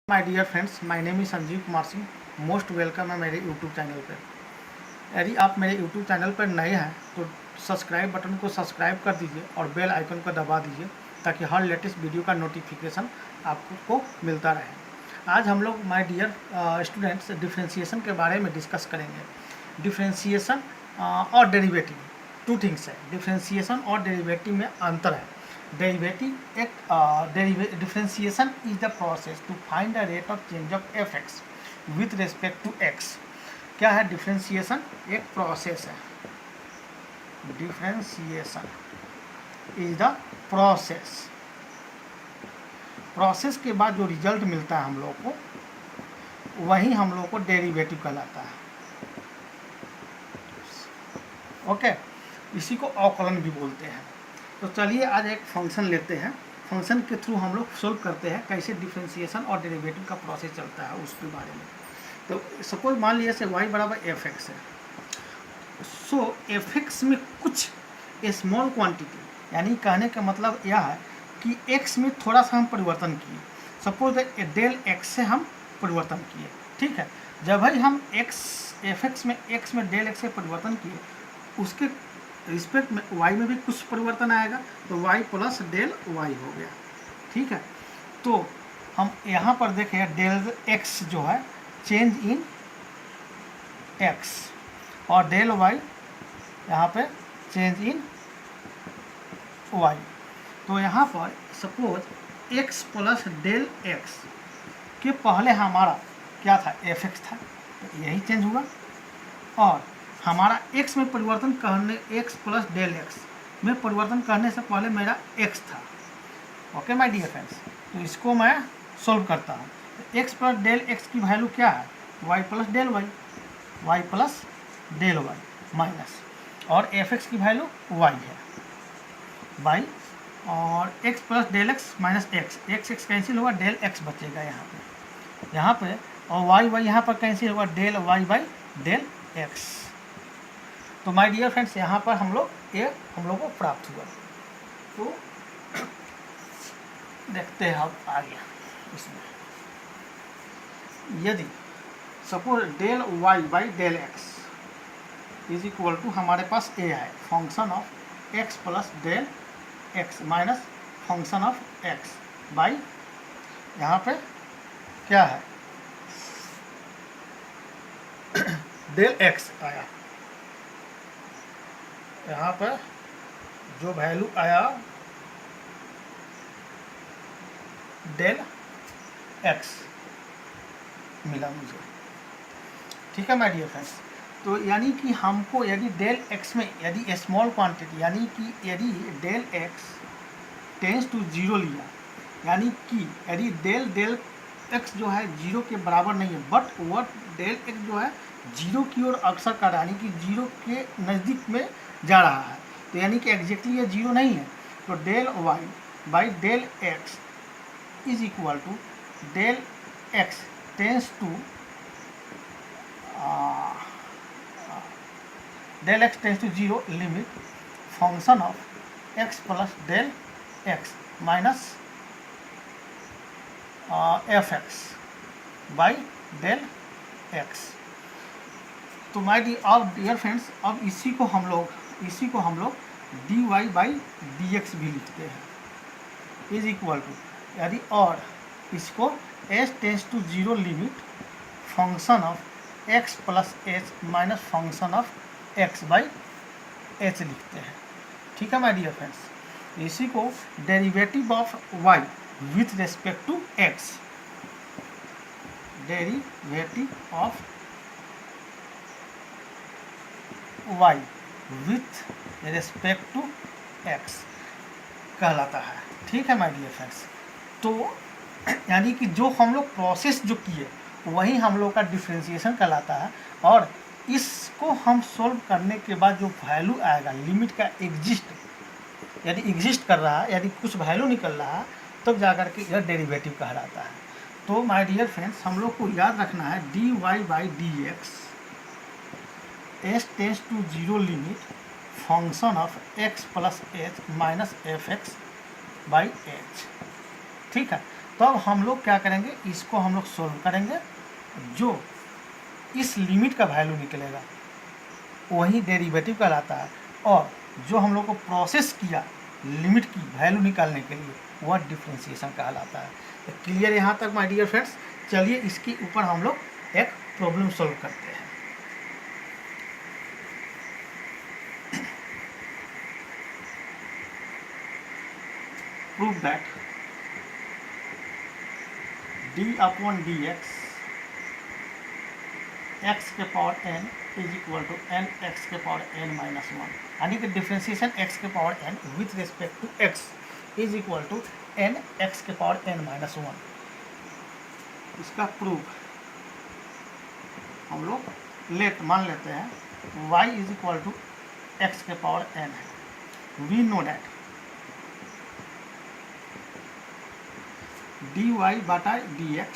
My dear friends, my name is Sanjeev Kumar Singh. Most welcome है मेरे YouTube channel पर। यदि आप मेरे यूट्यूब चैनल पर नए हैं तो सब्सक्राइब बटन को सब्सक्राइब कर दीजिए और बेल आइकन को दबा दीजिए ताकि हर लेटेस्ट वीडियो का नोटिफिकेशन आपको मिलता रहे। आज हम लोग माय डियर स्टूडेंट्स डिफ्रेंशिएशन के बारे में डिस्कस करेंगे। डिफ्रेंशिएशन और डेरिवेटिव टू थिंग्स है। डिफ्रेंशिएशन और डेरिवेटिव में अंतर है। डेरिवेटिव एक differentiation is the process to find the rate of change of f x with respect to x. क्या है डिफ्रेंशिएशन? एक प्रोसेस है। Differentiation is the process. Process के बाद जो रिजल्ट मिलता है हम लोग को, वही हम लोग को डेरिवेटिव कहलाता है। ओके, इसी को अवकलन भी बोलते हैं। तो चलिए आज एक फंक्शन लेते हैं। फंक्शन के थ्रू हम लोग सोल्व करते हैं कैसे डिफ्रेंशिएशन और डेरिवेटिव का प्रोसेस चलता है उसके बारे में। तो सपोज मान लिया से y बराबर एफ एक्स है। सो एफ एक्स में कुछ स्मॉल क्वांटिटी, यानी कहने का मतलब यह है कि x में थोड़ा सा हम परिवर्तन किए। सपोज डेल x से हम परिवर्तन किए, ठीक है। जब भाई हम एफ एक्स में x में डेल x से परिवर्तन किए, उसके रिस्पेक्ट में y में भी कुछ परिवर्तन आएगा, तो y प्लस डेल y हो गया, ठीक है। तो हम यहाँ पर देखें डेल x जो है चेंज इन x और डेल y यहाँ पे चेंज इन y। तो यहाँ पर suppose x plus del x के पहले हमारा क्या था? एफ एक्स था, तो यही चेंज हुआ। और हमारा x में परिवर्तन करने, x प्लस डेल x में परिवर्तन करने से पहले मेरा x था। ओके माय डियर फ्रेंड्स, तो इसको मैं सोल्व करता हूँ। तो x प्लस डेल x की वैल्यू क्या है? y plus del y, y plus del y minus, और एफ एक्स की वैल्यू y है y, और x plus del x minus x cancel होगा, डेल x बचेगा यहाँ पे, और y यहाँ पर कैंसिल होगा, del y by del x। तो माय डियर फ्रेंड्स यहाँ पर हम लोग को प्राप्त हुआ। तो देखते हैं अब आगे इसमें। यदि suppose del y by del x is equal to हमारे पास a है, function of x plus del x minus function of x by, यहाँ पे क्या है डेल x आया। यहाँ पर जो वैल्यू आया डेल x मिला मुझे, ठीक है माय डियर फ्रेंड्स। तो यानी कि हमको यदि डेल x में यदि स्मॉल क्वांटिटी, यानी कि यदि del x tends to zero लिया, यानी कि यदि डेल x जो है जीरो के बराबर नहीं है, बट वह डेल x जो है जीरो की ओर अक्सर कर रहा है, यानी कि जीरो के नज़दीक में जा रहा है, तो यानी कि एग्जैक्टली ये जीरो नहीं है। तो del y by del x is equal to del x tends to del x tends to zero limit function of x plus del x minus f x by del x। तो my dear friends, अब इसी को हम लोग dy by d x भी लिखते हैं is equal to, यदि और इसको h tends to zero limit function of x plus h minus function of x by h लिखते हैं, ठीक है माय डियर फ्रेंड्स। इसी को derivative of y with respect to x, derivative of y with respect to x कहलाता है, ठीक है माय डियर फ्रेंड्स। तो यानी कि जो हम लोग प्रोसेस जो किए वही हम लोग का डिफ्रेंशिएशन कहलाता है, और इसको हम सोल्व करने के बाद जो वैल्यू आएगा लिमिट का यदि एग्जिस्ट कर रहा है, यदि कुछ वैल्यू निकल रहा है, तब जाकर के यह डेरिवेटिव कहलाता है। तो माय डियर फ्रेंड्स, हम लोग को याद रखना है dy by d x s tends to zero limit function of x plus h minus f x by h, ठीक है। तब हम लोग क्या करेंगे, इसको हम लोग सोल्व करेंगे, जो इस लिमिट का वैल्यू निकलेगा वही डेरिवेटिव कहलाता है, और जो हम लोग को प्रोसेस किया लिमिट की वैल्यू निकालने के लिए वह डिफ्रेंशिएशन कहलाता है। तो क्लियर यहाँ तक माय डियर फ्रेंड्स। चलिए इसके ऊपर हम लोग एक प्रॉब्लम सॉल्व करते हैं। प्रूव दैट d/dx x के power n is equal to n x के पावर n माइनस 1, यानी कि डिफ्रेंशिएशन x के power n with respect to x is equal to n x के पावर n माइनस 1। इसका proof हम लोग मान लेते हैं y is equal to x के पावर n है। We know that dy/dx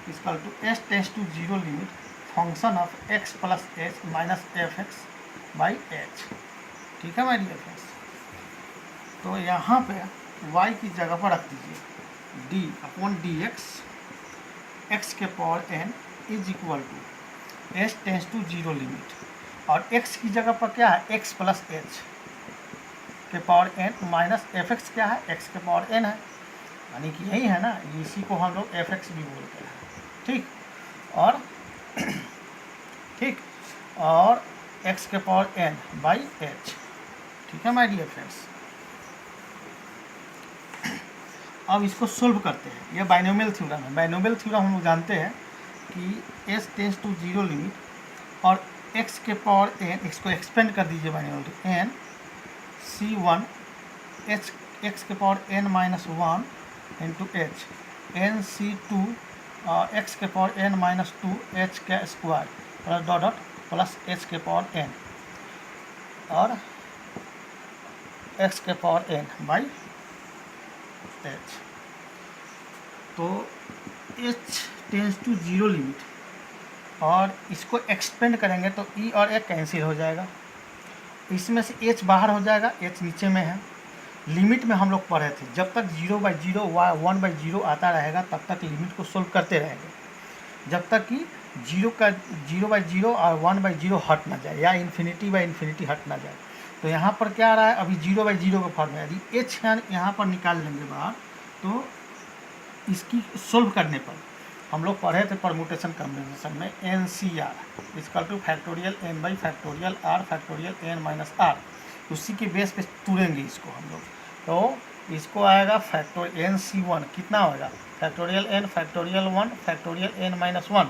equal to s tends to 0 limit function of x plus h minus fx/h। ठीक है माय डियर फ्रेंड्स। तो यहाँ पे y की जगह पर रख दीजिए d/dx x के power n is equal to s tends to 0 limit, और x की जगह पर क्या है, x प्लस h के पावर n माइनस fx क्या है, x के पावर n है, यानी कि यही है ना, इसी को हम लोग fx भी बोलते हैं। ठीक, और x के पावर n बाई h। ठीक है माय डियर फ्रेंड्स। अब इसको सोल्व करते हैं। यह बाइनोमियल थ्योरम है। बाइनोमियल थ्योरम हम लोग जानते हैं कि s टेंस टू 0 लिमिट और x के पावर n, इसको एक्सपेंड कर दीजिए binomial to n c1 h x के power n minus 1 into h n c2 x के पावर n माइनस 2 h का square plus dot plus h के power n और x के पावर n बाई h। तो h tends to 0 limit और इसको expand करेंगे तो e और a कैंसिल हो जाएगा, इसमें से h बाहर हो जाएगा, h नीचे में है। लिमिट में हम लोग पढ़े थे, जब तक 0/0 1/0 आता रहेगा तब तक लिमिट को सोल्व करते रहेंगे, जब तक कि 0/0 और 1/0 हट ना जाए या इन्फिनिटी/इन्फिनिटी हट ना जाए। तो यहाँ पर क्या आ रहा है, अभी 0/0 का फॉर्म है। यदि h यहाँ पर निकाल लेंगे बाहर, तो इसकी सोल्व करने पर हम लोग पढ़े थे परमुटेशन कॉम्बिनेशन में NCR equal two factorial n by factorial r factorial n minus r, उसी के बेस पे तुरेंगे इसको हम लोग। तो इसको आएगा फैक्टोरियल NC1 कितना होगा, factorial n factorial 1 factorial n minus 1,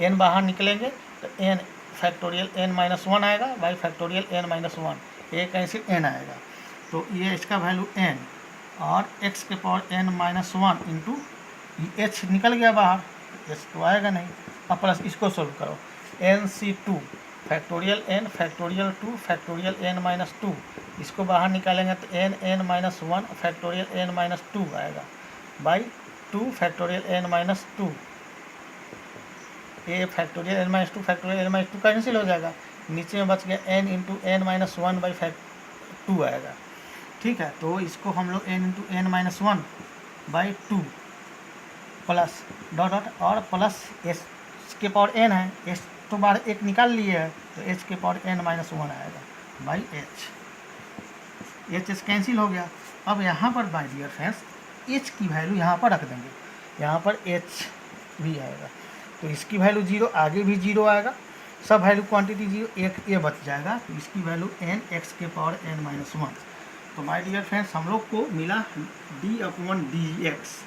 n बाहर निकलेंगे तो n फैक्टोरियल n माइनस 1 आएगा बाई फैक्टोरियल n माइनस 1, एक ऐसे n आएगा। तो ये इसका वैल्यू n और x के power n minus 1 into h निकल गया बाहर, h तो आएगा नहीं। अब प्लस इसको सोल्व करो, NC2 factorial n factorial 2 factorial n minus 2, इसको बाहर निकालेंगे तो n minus 1 factorial n minus 2 आएगा by 2 factorial n minus 2, A factorial n minus 2 factorial n minus 2 cancel हो जाएगा, नीचे में बच गया n into n minus 1 by 2 आएगा। ठीक है, तो इसको हम लोग n into n minus 1 by 2 plus dot और प्लस एच के पावर n है, एच तो बाहर एक निकाल लिए है तो h के पावर n माइनस 1 आएगा बाई h कैंसिल हो गया। अब यहाँ पर बाय डियर फ्रेंड्स h की वैल्यू यहाँ पर रख देंगे, यहाँ पर h भी आएगा, तो इसकी वैल्यू 0, आगे भी 0 आएगा, सब वैल्यू क्वांटिटी 0, एक ये बच जाएगा, तो इसकी वैल्यू n x के पावर n माइनस 1। तो माय डियर फ्रेंड्स हम लोग को मिला d/dx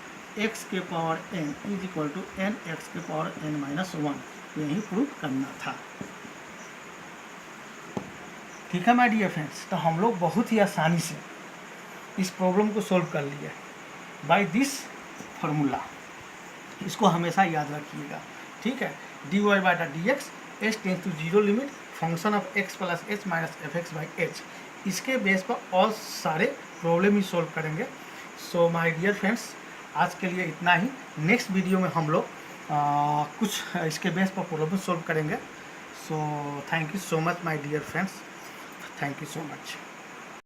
x के power n is equal to n x के पावर n माइनस 1, यही प्रूफ करना था। ठीक है माय डियर फ्रेंड्स, तो हम लोग बहुत ही आसानी से इस प्रॉब्लम को सोल्व कर लिया बाय दिस फार्मूला, इसको हमेशा याद रखिएगा। ठीक है, dy/dx h tends to 0 limit function of x plus h minus fx/h, इसके बेस पर और सारे प्रॉब्लम ही सोल्व करेंगे। सो माय डियर फ्रेंड्स आज के लिए इतना ही, नेक्स्ट वीडियो में हम लोग कुछ इसके बेस पर प्रॉब्लम सोल्व करेंगे। So thank you so much my dear friends, thank you so much.